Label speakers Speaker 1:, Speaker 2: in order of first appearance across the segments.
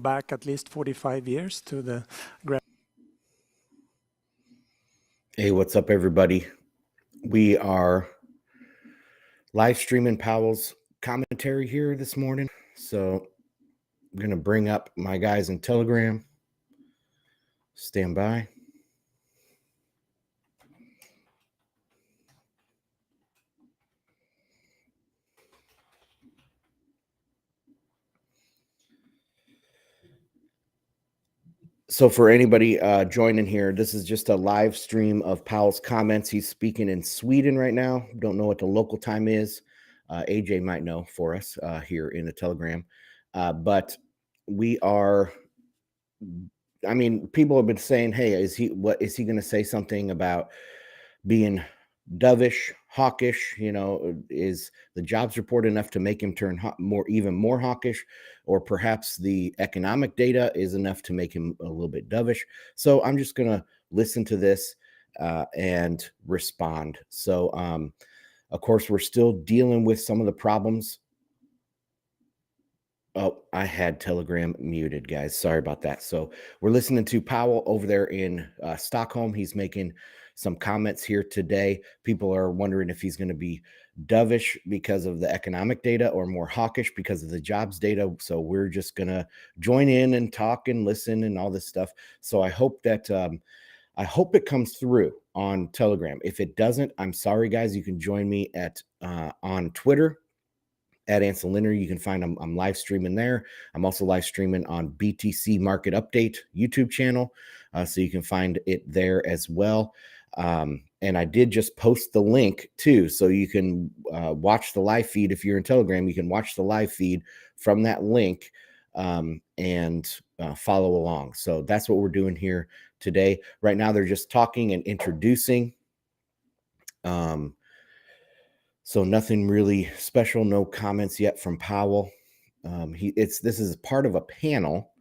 Speaker 1: back at least 45 years to the
Speaker 2: Hey, what's up, everybody? We are live streaming Powell's commentary here this morning. So I'm going to bring up my guys in Telegram. Stand by. So for anybody joining here, this is just a live stream of Powell's comments. He's speaking in Sweden right now. Don't know what the local time is. AJ might know for us here in the Telegram. But we are, I mean, people have been saying, hey, is he going to say something about being dovish, hawkish? You know, is the jobs report enough to make him turn even more hawkish, or perhaps the economic data is enough to make him a little bit dovish? So I'm just going to listen to this and respond. So, of course, we're still dealing with some of the problems. Oh, I had Telegram muted, guys. Sorry about that. So we're listening to Powell over there in Stockholm. He's making some comments here today. People are wondering if he's going to be dovish because of the economic data or more hawkish because of the jobs data. So we're just going to join in and talk and listen and all this stuff. So I hope that I hope it comes through on Telegram. If it doesn't, I'm sorry, guys. You can join me at on Twitter at Ansel Linner. You can find I'm live streaming there. I'm also live streaming on BTC Market Update YouTube channel, so you can find it there as well. And I did just post the link too, so you can watch the live feed. If you're in Telegram, you can watch the live feed from that link and follow along. So that's what we're doing here today. Right now, they're just talking and introducing. So nothing really special, no comments yet from Powell. This is part of a panel.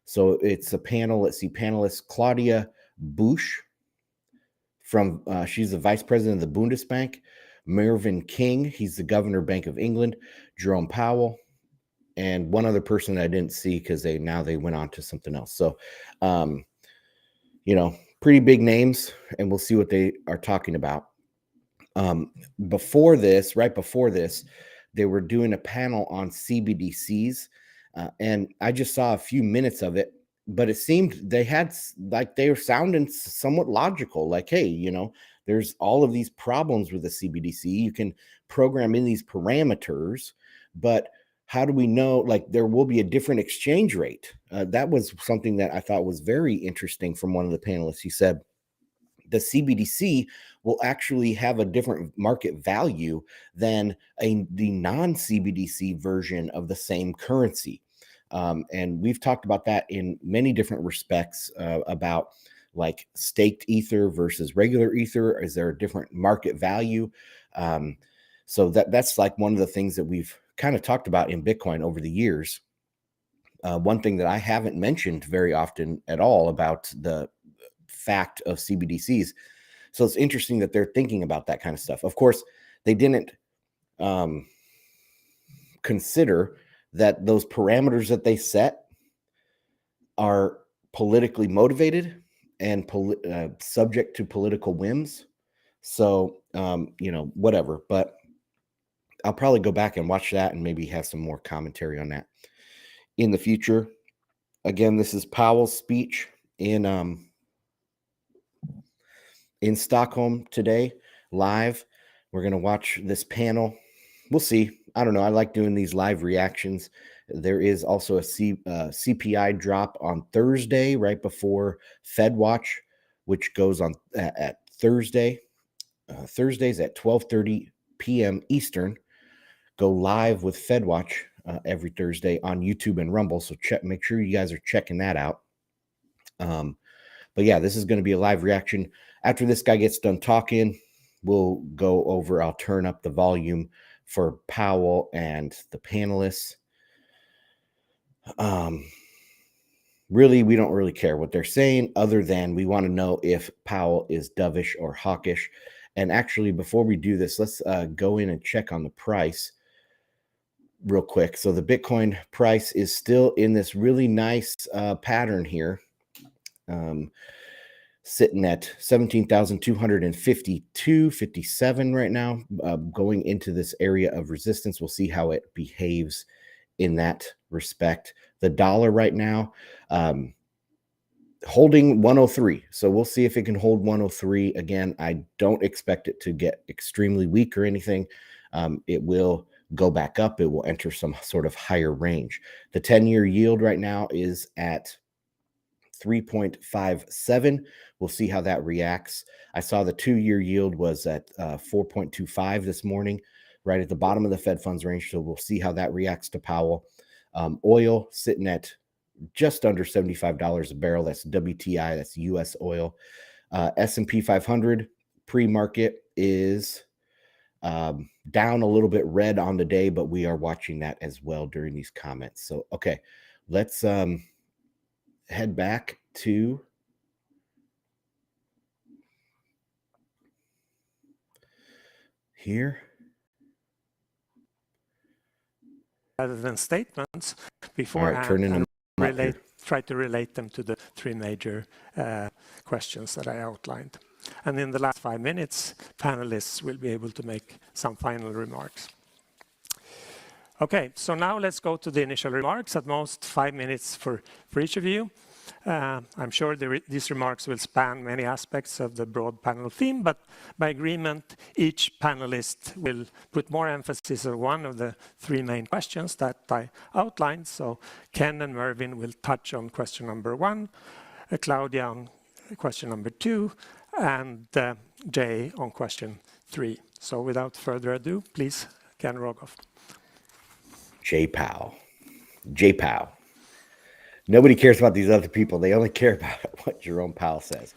Speaker 2: So it's a panel. Let's see, panelist Claudia Bush from she's the vice president of the Bundesbank. Mervyn King, he's the governor, Bank of England. Jerome Powell, and one other person I didn't see because they went on to something else. So, pretty big names, and we'll see what they are talking about. Right before this, they were doing a panel on CBDCs, and I just saw a few minutes of it, but it seemed they were sounding somewhat logical. Like, hey, there's all of these problems with the CBDC. You can program in these parameters, but how do we know? Like, there will be a different exchange rate. That was something that I thought was very interesting from one of the panelists. He said the CBDC will actually have a different market value than the non-CBDC version of the same currency. And we've talked about that in many different respects about like staked ether versus regular ether. Is there a different market value? So that's like one of the things that we've kind of talked about in Bitcoin over the years. One thing that I haven't mentioned very often at all about the fact of CBDCs. So it's interesting that they're thinking about that kind of stuff. Of course, they didn't consider that those parameters that they set are politically motivated and subject to political whims. So, whatever. But I'll probably go back and watch that and maybe have some more commentary on that in the future. Again, this is Powell's speech in Stockholm today, live. We're going to watch this panel. We'll see. I don't know. I like doing these live reactions. There is also a CPI drop on Thursday, right before Fed Watch, which goes on at Thursday. Thursdays at 12:30 p.m. Eastern. Go live with Fed Watch every Thursday on YouTube and Rumble. So make sure you guys are checking that out. But yeah, this is going to be a live reaction. After this guy gets done talking, we'll go over. I'll turn up the volume for Powell and the panelists. Really, we don't really care what they're saying, other than we want to know if Powell is dovish or hawkish. And actually, before we do this, let's go in and check on the price. real quick. So the Bitcoin price is still in this really nice pattern here, sitting at 17,252.57 right now, going into this area of resistance. We'll see how it behaves in that respect. The dollar right now, holding 103. So we'll see if it can hold 103 again. I don't expect it to get extremely weak or anything. It will go back up. It will enter some sort of higher range. The 10-year yield right now is at 3.57. We'll see how that reacts. I saw the 2-year yield was at 4.25 this morning, right at the bottom of the Fed funds range. So we'll see how that reacts to Powell. Oil sitting at just under $75 a barrel. That's WTI. That's U.S. oil. S&P 500 pre-market is down a little bit red on the day, but we are watching that as well during these comments. So, okay, let's head back to here.
Speaker 1: Rather than statements
Speaker 2: All
Speaker 1: beforehand,
Speaker 2: right, turning them up here.
Speaker 1: try to relate them to the three major questions that I outlined. And in the last 5 minutes, panelists will be able to make some final remarks. Okay, so now let's go to the initial remarks, at most 5 minutes for each of you. I'm sure these remarks will span many aspects of the broad panel theme, but by agreement, each panelist will put more emphasis on one of the three main questions that I outlined. So Ken and Mervyn will touch on question number 1, Claudia on question number 2, and Jay on question 3. So without further ado, please, Ken Rogoff.
Speaker 2: Jay Powell. Nobody cares about these other people. They only care about what Jerome Powell says.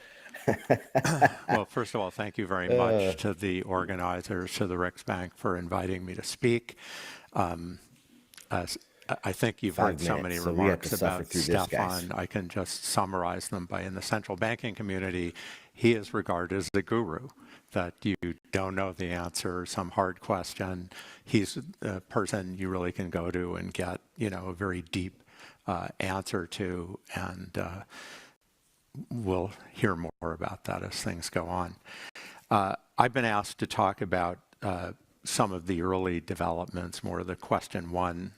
Speaker 3: Well, first of all, thank you very much to the organizers, to the Riksbank, for inviting me to speak. I think you've heard so many remarks about Stefan. I can just summarize them by, in the central banking community, he is regarded as the guru, that you don't know the answer, some hard question. He's a person you really can go to and get, a very deep answer to, and we'll hear more about that as things go on. I've been asked to talk about some of the early developments, more the question 1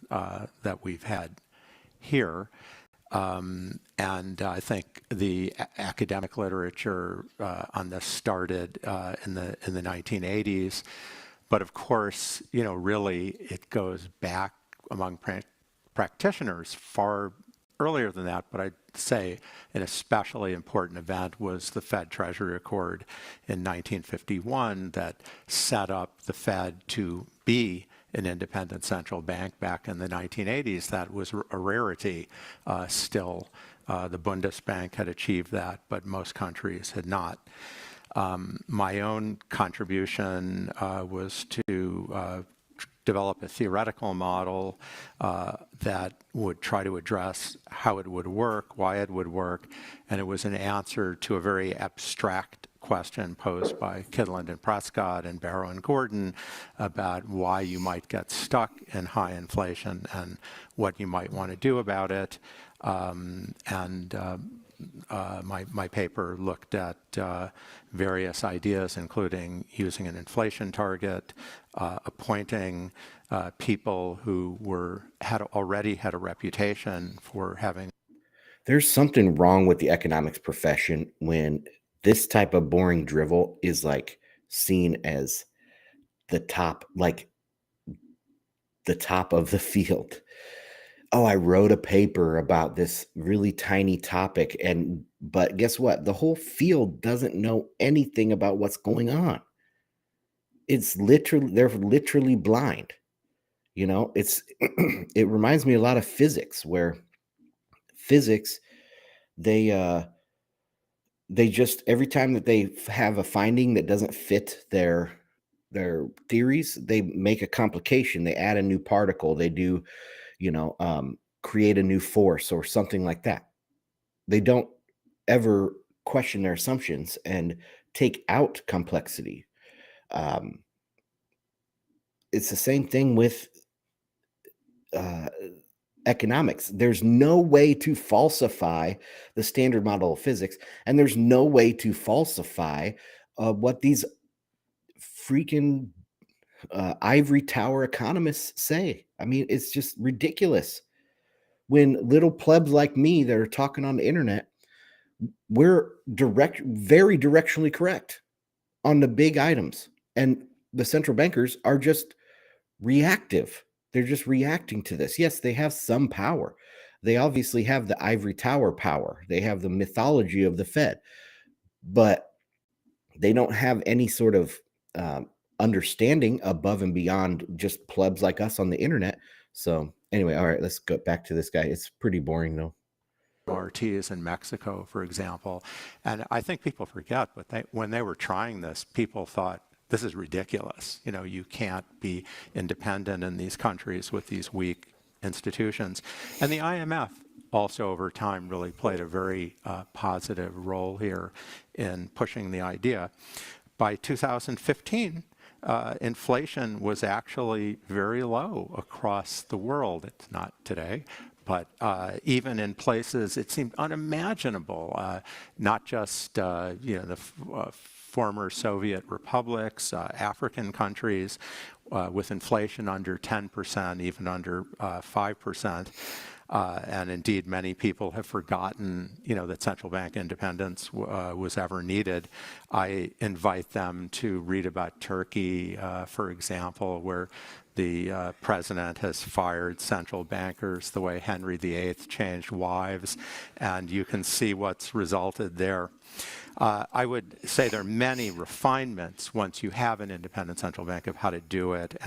Speaker 3: that we've had here. And I think the academic literature on this started in the 1980s. But of course, really it goes back among practitioners far earlier than that, but I'd say an especially important event was the Fed Treasury Accord in 1951 that set up the Fed to be an independent central bank back in the 1980s. That was a rarity still. The Bundesbank had achieved that, but most countries had not. My own contribution was to develop a theoretical model that would try to address how it would work, why it would work, and it was an answer to a very abstract question posed by Kydland and Prescott and Barrow and Gordon about why you might get stuck in high inflation and what you might want to do about it. My paper looked at various ideas, including using an inflation target, appointing people who already had a reputation for having.
Speaker 2: There's something wrong with the economics profession when this type of boring drivel is like seen as the top, like the top of the field. Oh, I wrote a paper about this really tiny topic, but guess what? The whole field doesn't know anything about what's going on. They're literally blind. It reminds me a lot of physics, where physics, they just, every time that they have a finding that doesn't fit their theories, they make a complication. They add a new particle. They do, create a new force or something like that. They don't ever question their assumptions and take out complexity. It's the same thing with economics. There's no way to falsify the standard model of physics, and there's no way to falsify what these freaking ivory tower economists say. I mean, it's just ridiculous. When little plebs like me that are talking on the internet, we're very directionally correct on the big items, and the central bankers are just reactive. They're just reacting to this. Yes, they have some power. They obviously have the ivory tower power. They have the mythology of the Fed, but they don't have any sort of understanding above and beyond just plebs like us on the internet. So anyway, all right, let's go back to this guy. It's pretty boring though.
Speaker 3: Ortiz in Mexico, for example. And I think people forget, but when they were trying this, people thought, this is ridiculous. You know, you can't be independent in these countries with these weak institutions. And the IMF also over time really played a very positive role here in pushing the idea. By 2015, inflation was actually very low across the world. It's not today, but even in places it seemed unimaginable, not just the former Soviet republics, African countries with inflation under 10%, even under 5%. And indeed, many people have forgotten, that central bank independence was ever needed. I invite them to read about Turkey, for example, where the president has fired central bankers the way Henry VIII changed wives, and you can see what's resulted there. I would say there are many refinements once you have an independent central bank of how to do it.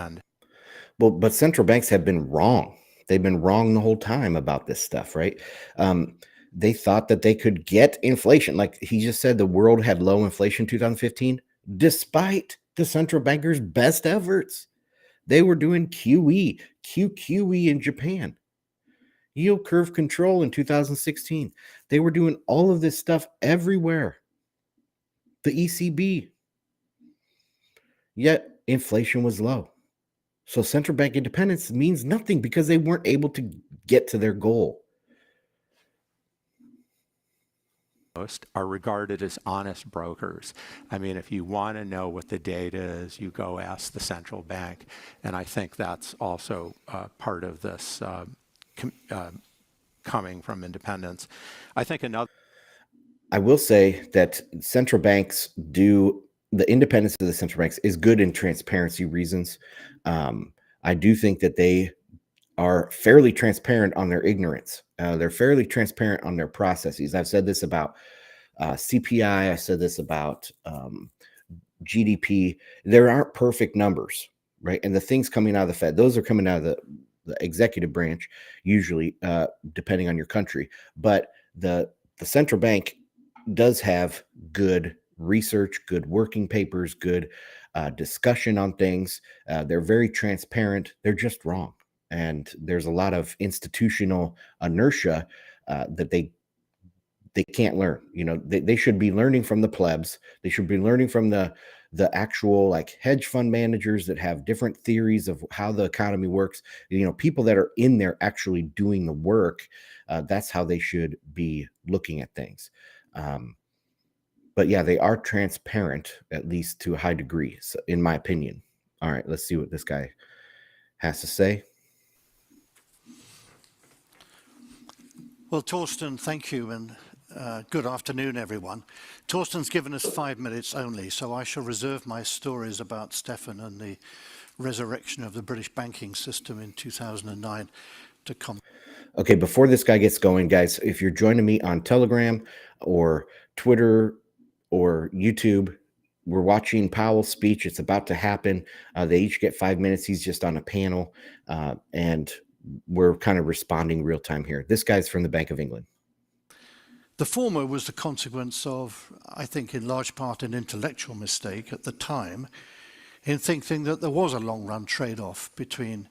Speaker 2: But central banks have been wrong. They've been wrong the whole time about this stuff, right? They thought that they could get inflation. Like he just said, the world had low inflation in 2015, despite the central bankers' best efforts. They were doing QQE in Japan, yield curve control in 2016. They were doing all of this stuff everywhere. The ECB. Yet inflation was low. So central bank independence means nothing because they weren't able to get to their goal.
Speaker 3: Most are regarded as honest brokers. I mean, if you want to know what the data is, you go ask the central bank. And I think that's also part of this coming from independence. I think
Speaker 2: I will say that central banks the independence of the central banks is good in transparency reasons. I do think that they are fairly transparent on their ignorance. They're fairly transparent on their processes. I've said this about CPI. I said this about GDP. There aren't perfect numbers, right? And the things coming out of the Fed, those are coming out of the executive branch, usually, depending on your country. But the central bank does have good research, good working papers, good discussion on things. They're very transparent. They're just wrong. And there's a lot of institutional inertia that they can't learn. They should be learning from the plebs. They should be learning from the actual hedge fund managers that have different theories of how the economy works. People that are in there actually doing the work. That's how they should be looking at things. But yeah, they are transparent, at least to a high degree, so, in my opinion. All right, let's see what this guy has to say.
Speaker 4: Well, Torsten, thank you, and good afternoon, everyone. Torsten's given us 5 minutes only, so I shall reserve my stories about Stefan and the resurrection of the British banking system in 2009 to come.
Speaker 2: Okay, before this guy gets going, guys, if you're joining me on Telegram or Twitter or YouTube, we're watching Powell's speech. It's about to happen. They each get 5 minutes. He's just on a panel, and we're kind of responding real time here. This guy's from the Bank of England.
Speaker 4: The former was the consequence of, I think, in large part an intellectual mistake at the time in thinking that there was a long-run trade-off between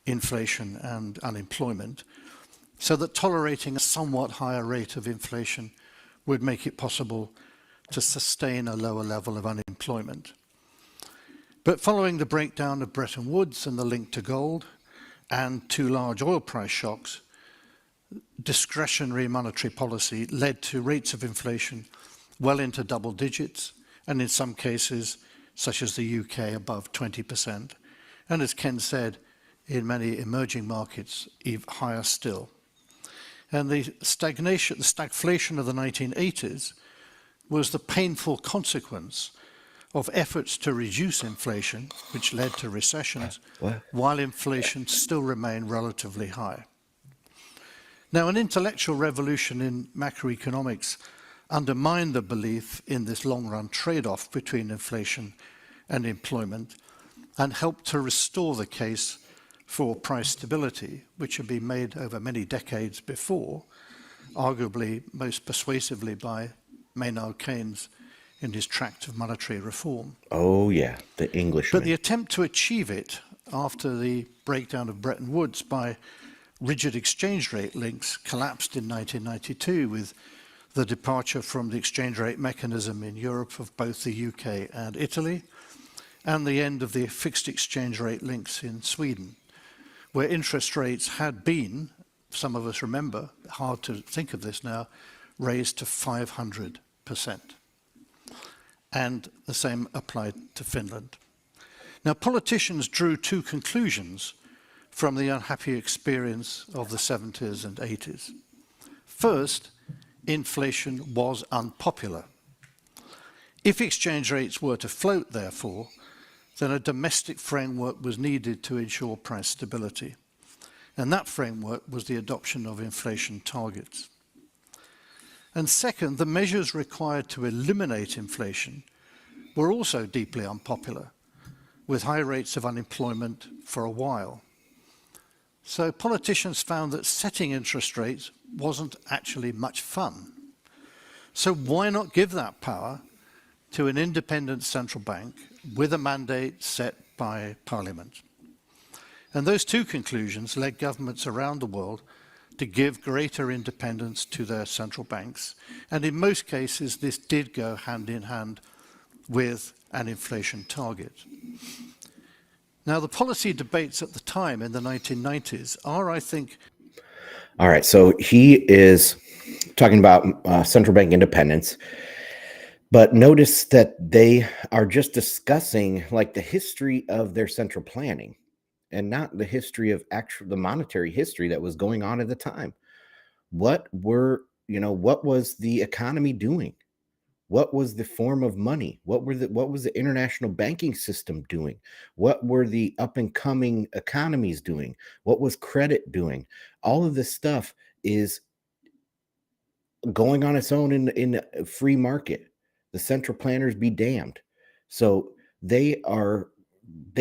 Speaker 4: inflation and unemployment, so that tolerating a somewhat higher rate of inflation would make it possible to sustain a lower level of unemployment. But following the breakdown of Bretton Woods and the link to gold, and two large oil price shocks, discretionary monetary policy led to rates of inflation well into double digits, and in some cases, such as the UK, above 20%. And as Ken said, in many emerging markets, even higher still. And the stagflation of the 1980s was the painful consequence of efforts to reduce inflation, which led to recessions, while inflation still remained relatively high. Now, an intellectual revolution in macroeconomics undermined the belief in this long-run trade-off between inflation and employment and helped to restore the case for price stability, which had been made over many decades before, arguably most persuasively by Maynard Keynes in his tract of monetary reform.
Speaker 2: Oh yeah, the Englishman.
Speaker 4: But the attempt to achieve it after the breakdown of Bretton Woods by rigid exchange rate links collapsed in 1992 with the departure from the exchange rate mechanism in Europe of both the UK and Italy, and the end of the fixed exchange rate links in Sweden, where interest rates had been, some of us remember, hard to think of this now, raised to 500%. And the same applied to Finland. Now, politicians drew two conclusions from the unhappy experience of the 70s and 80s. First, inflation was unpopular. If exchange rates were to float, therefore, then a domestic framework was needed to ensure price stability. And that framework was the adoption of inflation targets. And second, the measures required to eliminate inflation were also deeply unpopular, with high rates of unemployment for a while. So politicians found that setting interest rates wasn't actually much fun. So why not give that power to an independent central bank with a mandate set by Parliament? And those two conclusions led governments around the world to give greater independence to their central banks. And in most cases, this did go hand in hand with an inflation target. Now, the policy debates at the time in the 1990s are, I think...
Speaker 2: All right, so he is talking about central bank independence, but notice that they are just discussing like the history of their central planning and not the history of the monetary history that was going on at the time. What was the economy doing? What was the form of money? What was the international banking system doing? What were the up and coming economies doing? What was credit doing? All of this stuff is going on its own in a free market. The central planners be damned. So they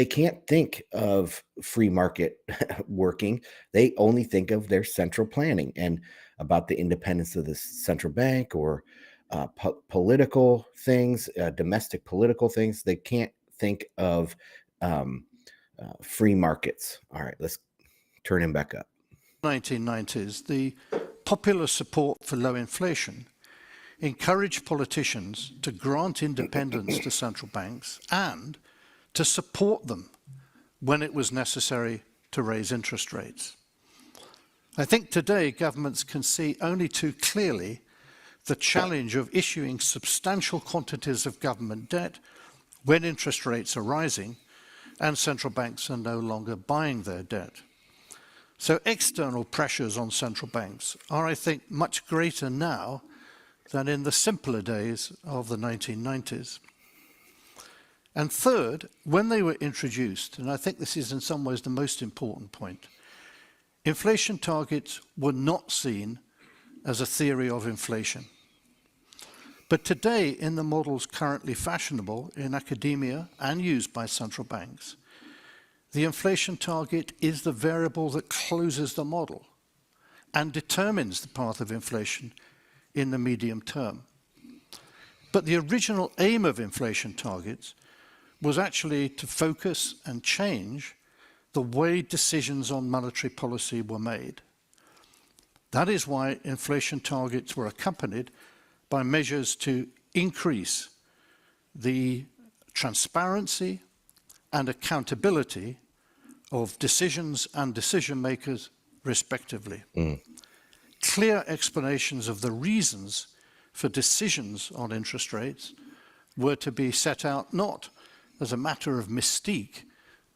Speaker 2: can't think of free market working. They only think of their central planning and about the independence of the central bank or political things, domestic political things. They can't think of free markets. All right, let's turn him back up.
Speaker 4: 1990s, the popular support for low inflation encouraged politicians to grant independence to central banks and to support them when it was necessary to raise interest rates. I think today governments can see only too clearly the challenge of issuing substantial quantities of government debt when interest rates are rising and central banks are no longer buying their debt. So external pressures on central banks are, I think, much greater now than in the simpler days of the 1990s. And third, when they were introduced, and I think this is in some ways the most important point, inflation targets were not seen as a theory of inflation. But today, in the models currently fashionable in academia and used by central banks, the inflation target is the variable that closes the model and determines the path of inflation in the medium term. But the original aim of inflation targets was actually to focus and change the way decisions on monetary policy were made. That is why inflation targets were accompanied by measures to increase the transparency and accountability of decisions and decision makers, respectively. Clear explanations of the reasons for decisions on interest rates were to be set out not as a matter of mystique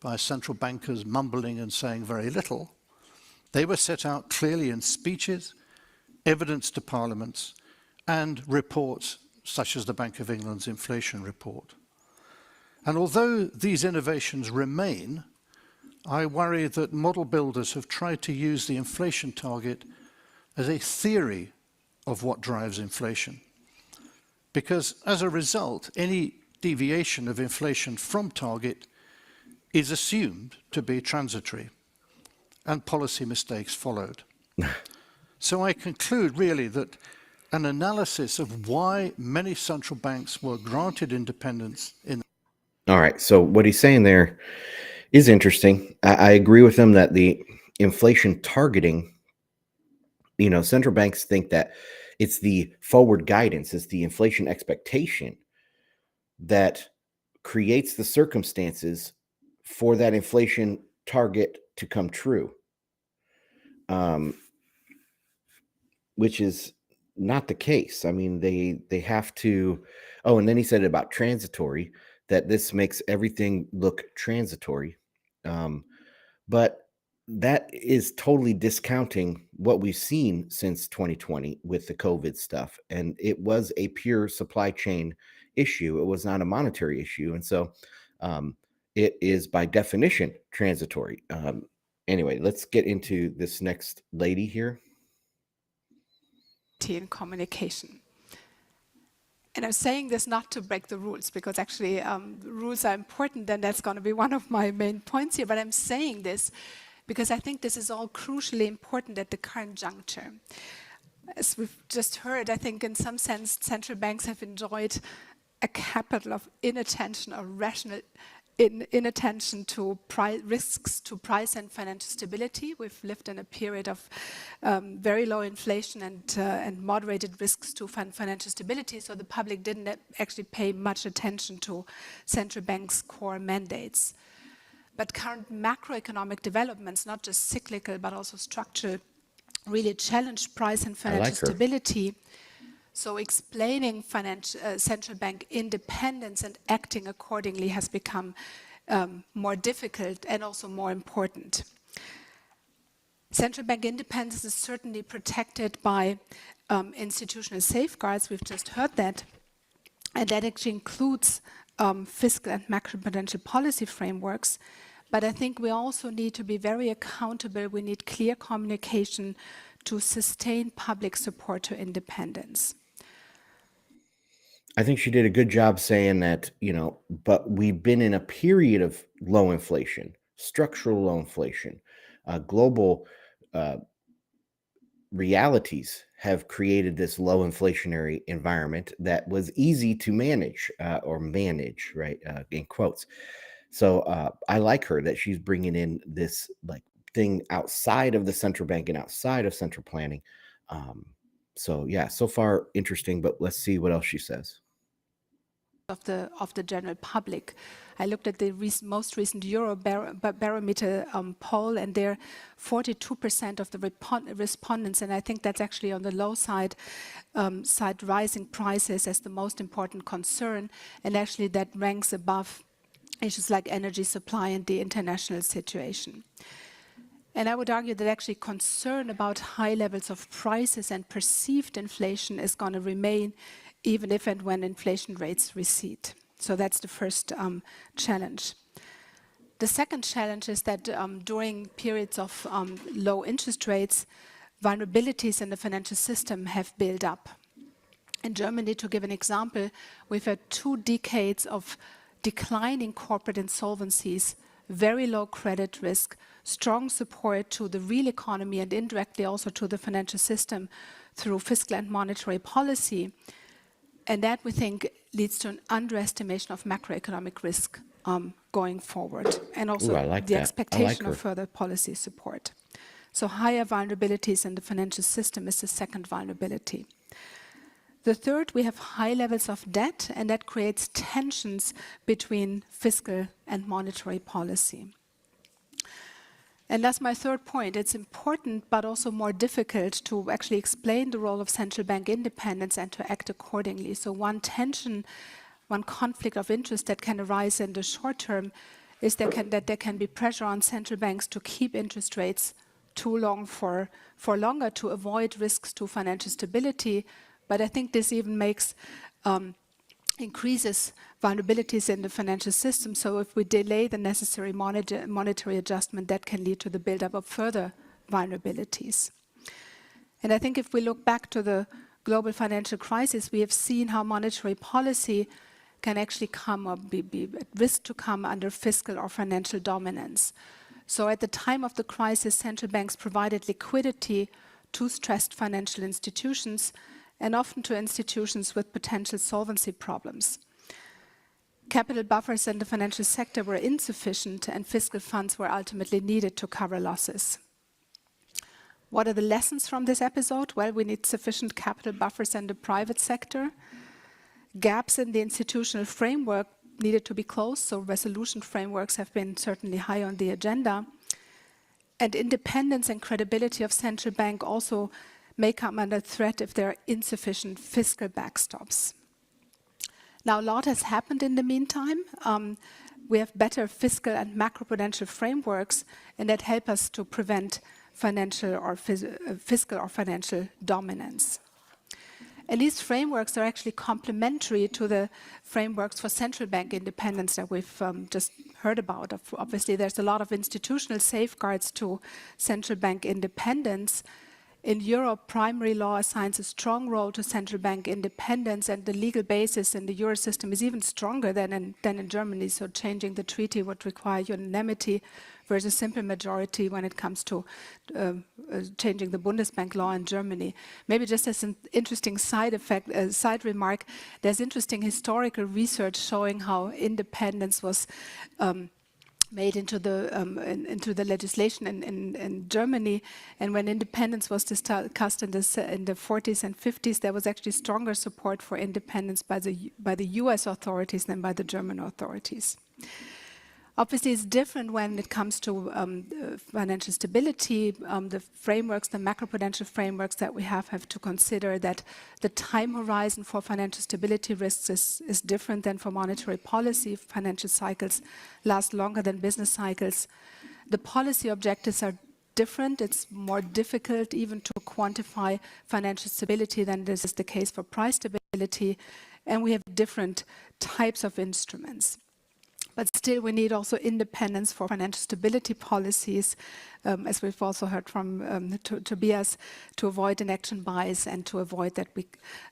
Speaker 4: by central bankers mumbling and saying very little. They were set out clearly in speeches, evidence to parliaments, and reports such as the Bank of England's inflation report. And although these innovations remain, I worry that model builders have tried to use the inflation target as a theory of what drives inflation. Because as a result, any deviation of inflation from target is assumed to be transitory, and policy mistakes followed. So I conclude really that an analysis of why many central banks were granted independence in...
Speaker 2: All right, so what he's saying there is interesting. I agree with him that the inflation targeting, you know, central banks think that it's the forward guidance, it's the inflation expectation that creates the circumstances for that inflation target to come true, which is not the case. I mean, they have to. Oh, and then he said about transitory, that this makes everything look transitory, but that is totally discounting what we've seen since 2020 with the COVID stuff, and it was a pure supply chain issue. It was not a monetary issue, and so it is by definition transitory. Anyway, let's get into this next lady here.
Speaker 5: In communication. And I'm saying this not to break the rules, because actually rules are important, and that's going to be one of my main points here. But I'm saying this because I think this is all crucially important at the current juncture. As we've just heard, I think in some sense central banks have enjoyed a capital of inattention or rational inattention to risks to price and financial stability. We've lived in a period of very low inflation and moderated risks to financial stability, so the public didn't actually pay much attention to central banks' core mandates. But current macroeconomic developments, not just cyclical but also structural, really challenge price and financial stability. So explaining central bank independence and acting accordingly has become more difficult and also more important. Central bank independence is certainly protected by institutional safeguards. We've just heard that. And that actually includes fiscal and macroprudential policy frameworks. But I think we also need to be very accountable. We need clear communication to sustain public support to independence.
Speaker 2: I think she did a good job saying that, you know, but we've been in a period of low inflation, structural low inflation, global realities have created this low inflationary environment that was easy to manage, right, in quotes. So I like her that she's bringing in this like thing outside of the central bank and outside of central planning. So yeah, so far interesting, but let's see what else she says.
Speaker 5: Of the general public. I looked at the most recent Eurobarometer poll, and there 42% of the respondents, and I think that's actually on the low side, cite rising prices as the most important concern, and actually that ranks above issues like energy supply and the international situation. And I would argue that actually concern about high levels of prices and perceived inflation is going to remain even if and when inflation rates recede. So that's the first challenge. The second challenge is that during periods of low interest rates, vulnerabilities in the financial system have built up. In Germany, to give an example, we've had 2 decades of declining corporate insolvencies, very low credit risk, strong support to the real economy and indirectly also to the financial system through fiscal and monetary policy. And that, we think, leads to an underestimation of macroeconomic risk going forward, and also the expectation of further policy support. So higher vulnerabilities in the financial system is the second vulnerability. The third, we have high levels of debt, and that creates tensions between fiscal and monetary policy. And that's my third point. It's important, but also more difficult to actually explain the role of central bank independence and to act accordingly. So one tension, one conflict of interest that can arise in the short term is that there can be pressure on central banks to keep interest rates too long for longer to avoid risks to financial stability. But I think this even increases vulnerabilities in the financial system. So if we delay the necessary monetary adjustment, that can lead to the buildup of further vulnerabilities. And I think if we look back to the global financial crisis, we have seen how monetary policy can actually come or be at risk to come under fiscal or financial dominance. So at the time of the crisis, central banks provided liquidity to stressed financial institutions and often to institutions with potential solvency problems. Capital buffers in the financial sector were insufficient and fiscal funds were ultimately needed to cover losses. What are the lessons from this episode? Well, we need sufficient capital buffers in the private sector. Gaps in the institutional framework needed to be closed, so resolution frameworks have been certainly high on the agenda. And independence and credibility of central bank also may come under threat if there are insufficient fiscal backstops. Now, a lot has happened in the meantime. We have better fiscal and macroprudential frameworks, and that help us to prevent financial or fiscal or financial dominance. And these frameworks are actually complementary to the frameworks for central bank independence that we've just heard about. Obviously, there's a lot of institutional safeguards to central bank independence. In Europe, primary law assigns a strong role to central bank independence, and the legal basis in the euro system is even stronger than in Germany. So changing the treaty would require unanimity versus simple majority when it comes to changing the Bundesbank law in Germany. Maybe just as an interesting side remark, there's interesting historical research showing how independence was made into the legislation in Germany, and when independence was discussed in the 40s and 50s, there was actually stronger support for independence by the U.S. authorities than by the German authorities. Obviously, it's different when it comes to financial stability. The frameworks, the macroprudential frameworks that we have to consider that the time horizon for financial stability risks is different than for monetary policy. Financial cycles last longer than business cycles. The policy objectives are different. It's more difficult even to quantify financial stability than this is the case for price stability. And we have different types of instruments. But still, we need also independence for financial stability policies, as we've also heard from Tobias, to avoid inaction bias and to avoid that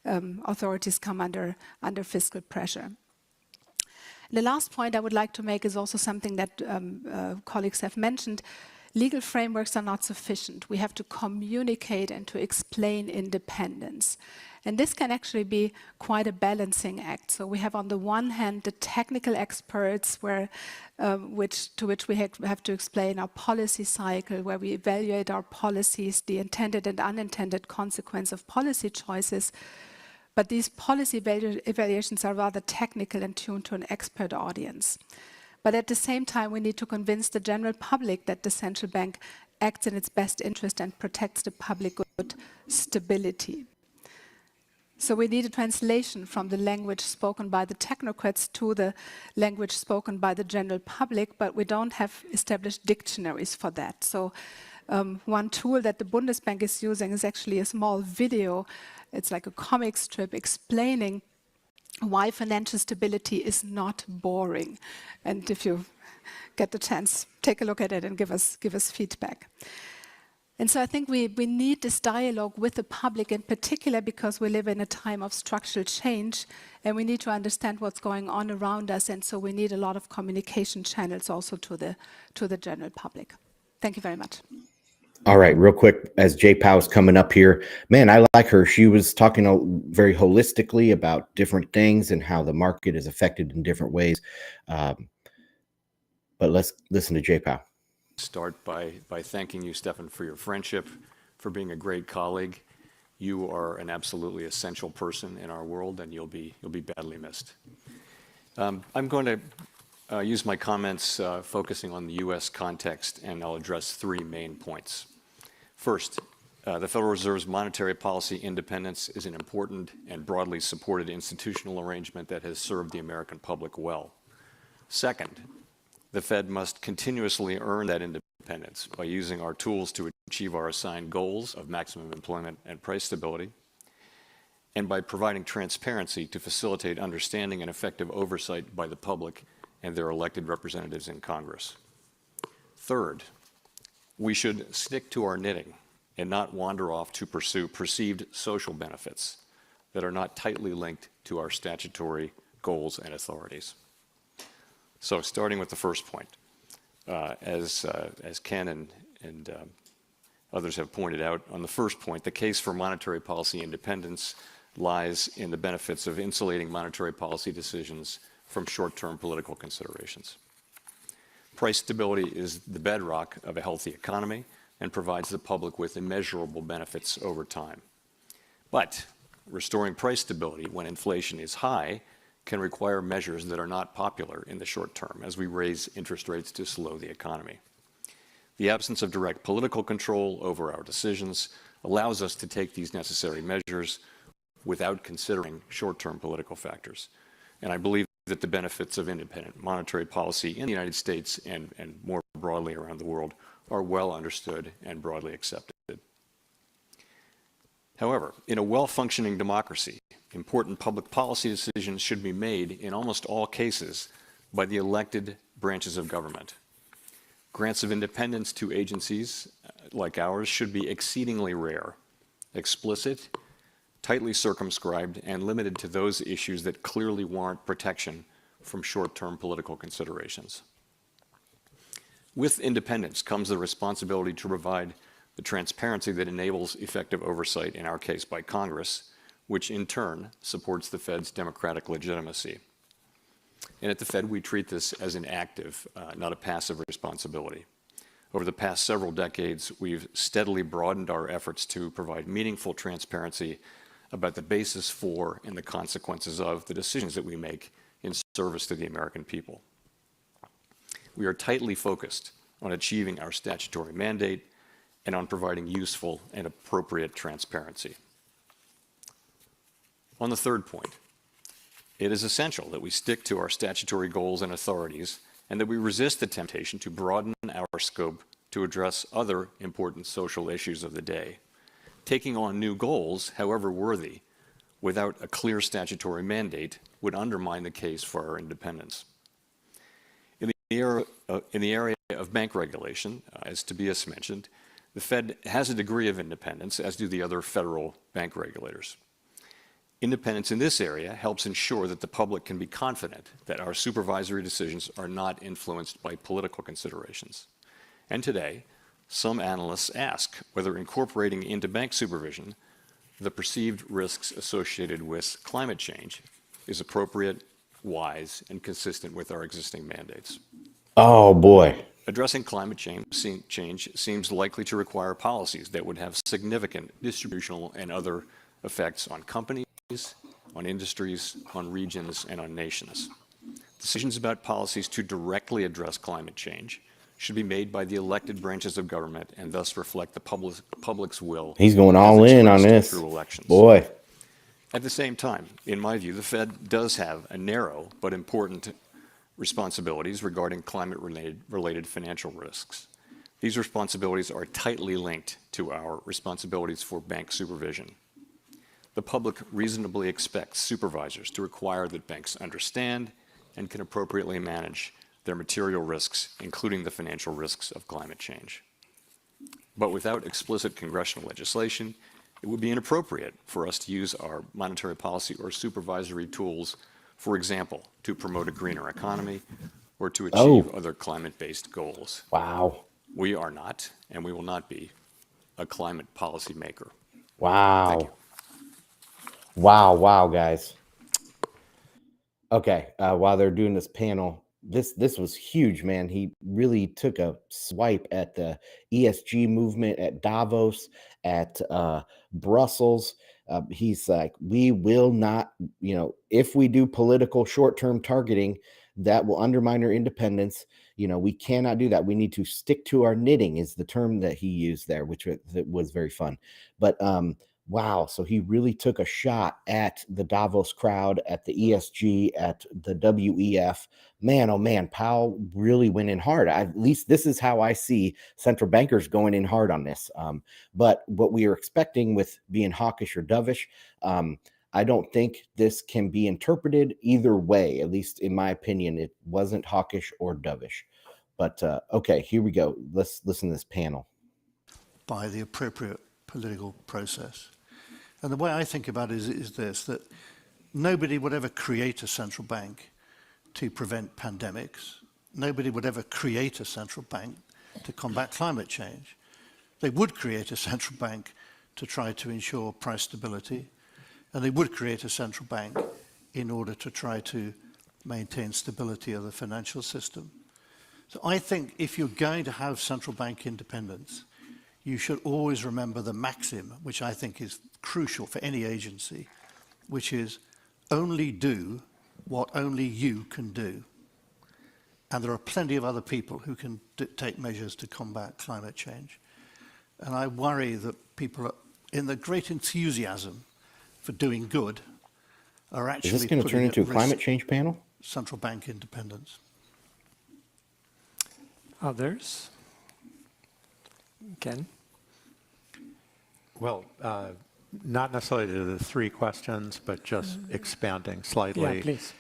Speaker 5: authorities come under fiscal pressure. The last point I would like to make is also something that colleagues have mentioned. Legal frameworks are not sufficient. We have to communicate and to explain independence. And this can actually be quite a balancing act. So we have on the one hand the technical experts to which we have to explain our policy cycle, where we evaluate our policies, the intended and unintended consequence of policy choices. But these policy evaluations are rather technical and tuned to an expert audience. But at the same time, we need to convince the general public that the central bank acts in its best interest and protects the public good stability. So we need a translation from the language spoken by the technocrats to the language spoken by the general public, but we don't have established dictionaries for that. So one tool that the Bundesbank is using is actually a small video. It's like a comic strip explaining why financial stability is not boring. And if you get the chance, take a look at it and give us feedback. And so I think we need this dialogue with the public in particular because we live in a time of structural change and we need to understand what's going on around us, and so we need a lot of communication channels also to the general public. Thank you very much.
Speaker 2: All right, real quick, as Jay Powell's coming up here, man, I like her. She was talking very holistically about different things and how the market is affected in different ways. But let's listen to Jay Powell.
Speaker 6: Start by thanking you, Stefan, for your friendship, for being a great colleague. You are an absolutely essential person in our world, and you'll be badly missed. I'm going to use my comments focusing on the U.S. context, and I'll address three main points. First, the Federal Reserve's monetary policy independence is an important and broadly supported institutional arrangement that has served the American public well. Second, the Fed must continuously earn that independence by using our tools to achieve our assigned goals of maximum employment and price stability, and by providing transparency to facilitate understanding and effective oversight by the public and their elected representatives in Congress. Third, we should stick to our knitting and not wander off to pursue perceived social benefits that are not tightly linked to our statutory goals and authorities. So starting with the first point, as Ken and others have pointed out, on the first point, the case for monetary policy independence lies in the benefits of insulating monetary policy decisions from short-term political considerations. Price stability is the bedrock of a healthy economy and provides the public with immeasurable benefits over time. But restoring price stability when inflation is high can require measures that are not popular in the short term as we raise interest rates to slow the economy. The absence of direct political control over our decisions allows us to take these necessary measures without considering short-term political factors. And I believe that the benefits of independent monetary policy in the United States and more broadly around the world are well understood and broadly accepted. However, in a well-functioning democracy, important public policy decisions should be made in almost all cases by the elected branches of government. Grants of independence to agencies like ours should be exceedingly rare, explicit, tightly circumscribed, and limited to those issues that clearly warrant protection from short-term political considerations. With independence comes the responsibility to provide the transparency that enables effective oversight, in our case by Congress, which in turn supports the Fed's democratic legitimacy. And at the Fed, we treat this as an active, not a passive responsibility. Over the past several decades, we've steadily broadened our efforts to provide meaningful transparency about the basis for and the consequences of the decisions that we make in service to the American people. We are tightly focused on achieving our statutory mandate and on providing useful and appropriate transparency. On the third point, it is essential that we stick to our statutory goals and authorities and that we resist the temptation to broaden our scope to address other important social issues of the day. Taking on new goals, however worthy, without a clear statutory mandate would undermine the case for our independence. In the area of bank regulation, as Tobias mentioned, the Fed has a degree of independence, as do the other federal bank regulators. Independence in this area helps ensure that the public can be confident that our supervisory decisions are not influenced by political considerations. And today, some analysts ask whether incorporating into bank supervision the perceived risks associated with climate change is appropriate, wise, and consistent with our existing mandates.
Speaker 2: Oh, boy.
Speaker 6: Addressing climate change seems likely to require policies that would have significant distributional and other effects on companies, on industries, on regions, and on nations. Decisions about policies to directly address climate change should be made by the elected branches of government and thus reflect the public's will.
Speaker 2: He's going all in on this.
Speaker 6: Through elections.
Speaker 2: Boy.
Speaker 6: At the same time, in my view, the Fed does have a narrow but important responsibilities regarding climate-related financial risks. These responsibilities are tightly linked to our responsibilities for bank supervision. The public reasonably expects supervisors to require that banks understand and can appropriately manage their material risks, including the financial risks of climate change. But without explicit congressional legislation, it would be inappropriate for us to use our monetary policy or supervisory tools, for example, to promote a greener economy or to achieve other climate-based goals.
Speaker 2: Wow.
Speaker 6: We are not, and we will not be, a climate policy maker.
Speaker 2: Wow.
Speaker 6: Thank you.
Speaker 2: Wow, guys. Okay, while they're doing this panel, this was huge, man. He really took a swipe at the ESG movement at Davos, at Brussels. He's like, we will not, if we do political short-term targeting, that will undermine our independence. We cannot do that. We need to stick to our knitting is the term that he used there, which was very fun. But wow, so he really took a shot at the Davos crowd, at the ESG, at the WEF. Man, oh man, Powell really went in hard. At least this is how I see central bankers going in hard on this. But what we are expecting with being hawkish or dovish, I don't think this can be interpreted either way. At least in my opinion, it wasn't hawkish or dovish. But okay, here we go. Let's listen to this panel.
Speaker 4: By the appropriate political process. And the way I think about it is this, that nobody would ever create a central bank to prevent pandemics. Nobody would ever create a central bank to combat climate change. They would create a central bank to try to ensure price stability, and they would create a central bank in order to try to maintain stability of the financial system. So I think if you're going to have central bank independence, you should always remember the maxim, which I think is crucial for any agency, which is only do what only you can do. And there are plenty of other people who can take measures to combat climate change. And I worry that people are in the great enthusiasm for doing good are actually
Speaker 2: Is this going to turn into a climate change panel?
Speaker 4: Central bank independence.
Speaker 1: Others? Ken?
Speaker 3: Well, not necessarily to the three questions, but just expanding slightly.
Speaker 1: Yeah, please.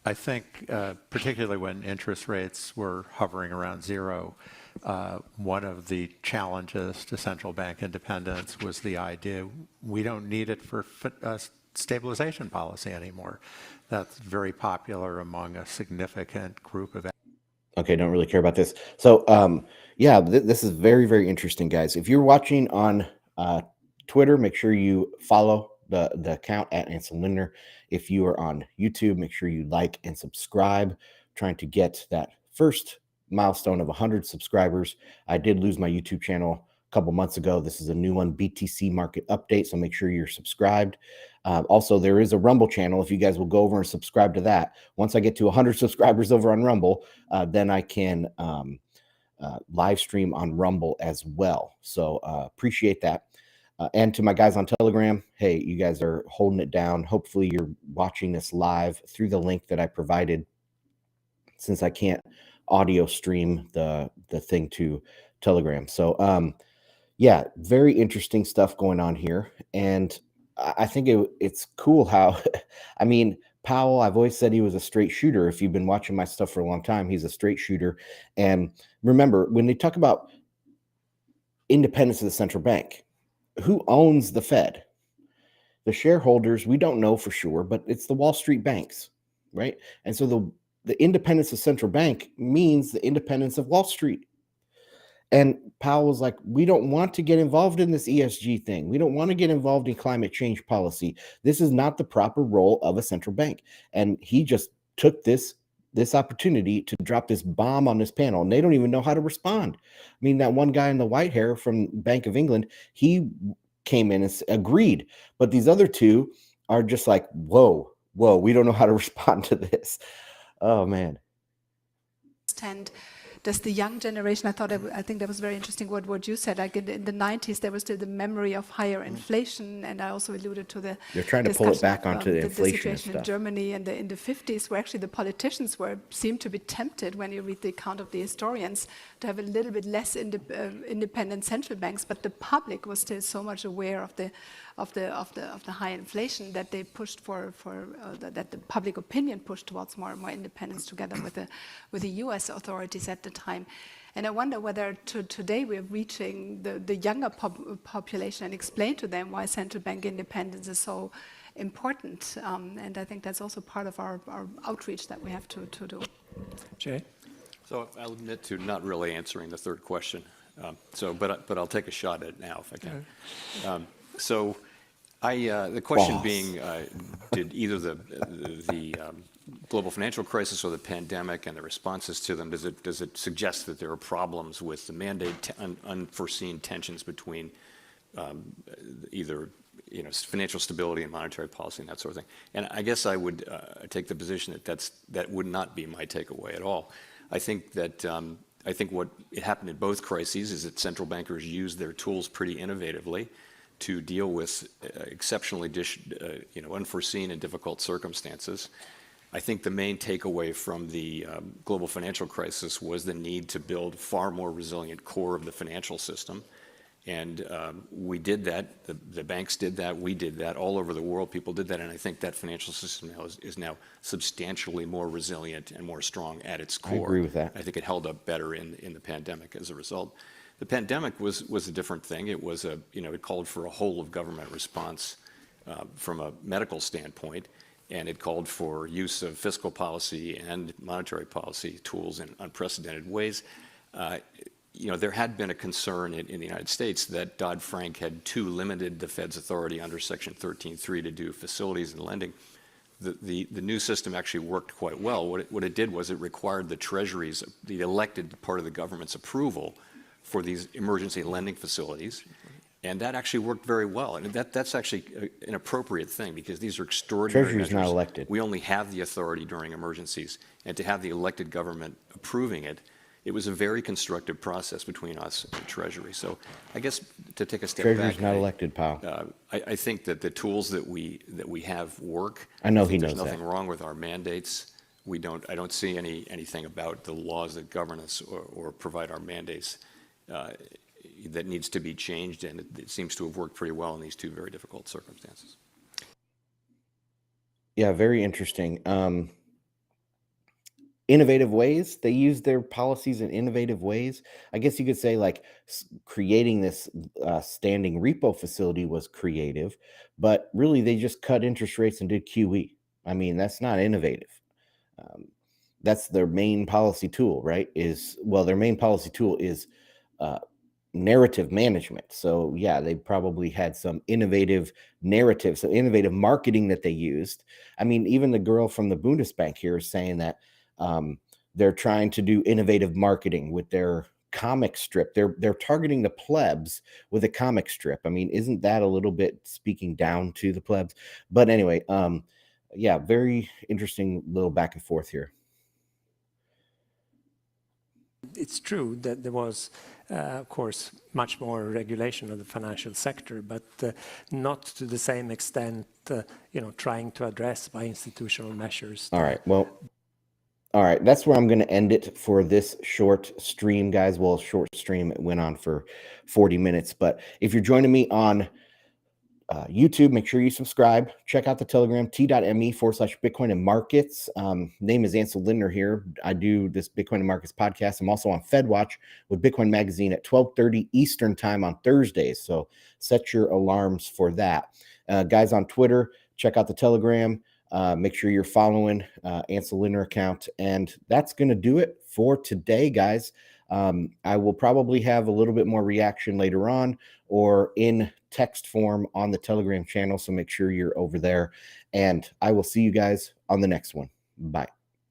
Speaker 3: I think particularly when interest rates were hovering around zero, one of the challenges to central bank independence was the idea we don't need it for stabilization policy anymore. That's very popular among a significant group of.
Speaker 2: Okay, don't really care about this. So, yeah, this is very, very interesting, guys. If you're watching on Twitter, make sure you follow the account at Ansel Lindner. If you are on YouTube, make sure you like and subscribe. Trying to get that first milestone of 100 subscribers. I did lose my YouTube channel a couple months ago. This is a new one, BTC Market Update, so make sure you're subscribed. Also, there is a Rumble channel. If you guys will go over and subscribe to that. Once I get to 100 subscribers over on Rumble, then I can live stream on Rumble as well. So appreciate that. And to my guys on Telegram, hey, you guys are holding it down. Hopefully you're watching this live through the link that I provided, since I can't audio stream the thing to Telegram. So yeah, very interesting stuff going on here. And I think it's cool how, I mean, Powell, I've always said he was a straight shooter. If you've been watching my stuff for a long time, he's a straight shooter. And remember, when they talk about independence of the central bank, who owns the Fed? The shareholders, we don't know for sure, but it's the Wall Street banks, right? And so the independence of central bank means the independence of Wall Street. And Powell was like, we don't want to get involved in this ESG thing. We don't want to get involved in climate change policy. This is not the proper role of a central bank. And he just took this opportunity to drop this bomb on this panel, and they don't even know how to respond. I mean, that one guy in the white hair from Bank of England, he came in and agreed, but these other two are just like, whoa, we don't know how to respond to this. Oh man.
Speaker 5: Does the young generation, I think that was very interesting what you said, like in the 90s, there was still the memory of higher inflation, and I also alluded to the
Speaker 2: They're trying to pull it back onto the inflation
Speaker 5: situation
Speaker 2: stuff.
Speaker 5: in Germany in the 50s, where actually the politicians seemed to be tempted, when you read the account of the historians, to have a little bit less independent central banks, but the public was still so much aware of the high inflation that they pushed that the public opinion pushed towards more and more independence together with the US authorities at the time. And I wonder whether today we're reaching the younger population and explain to them why central bank independence is so important. And I think that's also part of our outreach that we have to do.
Speaker 1: Jay?
Speaker 6: So I'll admit to not really answering the third question. But I'll take a shot at it now if I can. So the question being, did either the global financial crisis or the pandemic and the responses to them, does it suggest that there are problems with the mandate, unforeseen tensions between either financial stability and monetary policy and that sort of thing. And I guess I would take the position that that would not be my takeaway at all. I think that what happened in both crises is that central bankers used their tools pretty innovatively to deal with exceptionally unforeseen and difficult circumstances. I think the main takeaway from the global financial crisis was the need to build far more resilient core of the financial system. And we did that. The banks did that. We did that. All over the world, people did that. And I think that financial system now is now substantially more resilient and more strong at its core.
Speaker 2: I agree with that.
Speaker 6: I think it held up better in the pandemic as a result. The pandemic was a different thing. It was it called for a whole of government response from a medical standpoint, and it called for use of fiscal policy and monetary policy tools in unprecedented ways. There had been a concern in the United States that Dodd-Frank had too limited the Fed's authority under Section 13.3 to do facilities and lending. The new system actually worked quite well. What it did was it required the Treasury's, the elected part of the government's approval for these emergency lending facilities. And that actually worked very well. And that's actually an appropriate thing because these are extraordinary measures.
Speaker 2: Treasury's not elected.
Speaker 6: We only have the authority during emergencies. And to have the elected government approving it, it was a very constructive process between us and Treasury. So I guess to take a step back.
Speaker 2: Treasury's not elected, Powell.
Speaker 6: I think that the tools that we have work.
Speaker 2: I know he knows that.
Speaker 6: There's nothing wrong with our mandates. I don't see anything about the laws that govern us or provide our mandates that needs to be changed, and it seems to have worked pretty well in these two very difficult circumstances.
Speaker 2: Yeah, very interesting. Innovative ways. They use their policies in innovative ways. I guess you could say like creating this standing repo facility was creative, but really they just cut interest rates and did QE. I mean, that's not innovative. That's their main policy tool, right? Their main policy tool is narrative management. So yeah, they probably had some innovative narratives, some innovative marketing that they used. I mean, even the girl from the Bundesbank here is saying that they're trying to do innovative marketing with their comic strip. They're targeting the plebs with a comic strip. I mean, isn't that a little bit speaking down to the plebs? But anyway, yeah, very interesting little back and forth here.
Speaker 1: It's true that there was, of course, much more regulation of the financial sector, but not to the same extent, trying to address by institutional measures.
Speaker 2: All right. That's where I'm going to end it for this short stream, guys. Well, short stream, it went on for 40 minutes. But if you're joining me on YouTube, make sure you subscribe. Check out the Telegram, t.me/Bitcoin and Markets. Name is Ansel Lindner here. I do this Bitcoin and Markets podcast. I'm also on FedWatch with Bitcoin Magazine at 12:30 Eastern time on Thursdays. So set your alarms for that. Guys on Twitter, check out the Telegram. Make sure you're following Ansel Lindner account. And that's going to do it for today, guys. I will probably have a little bit more reaction later on or in text form on the Telegram channel. So make sure you're over there. And I will see you guys on the next one. Bye.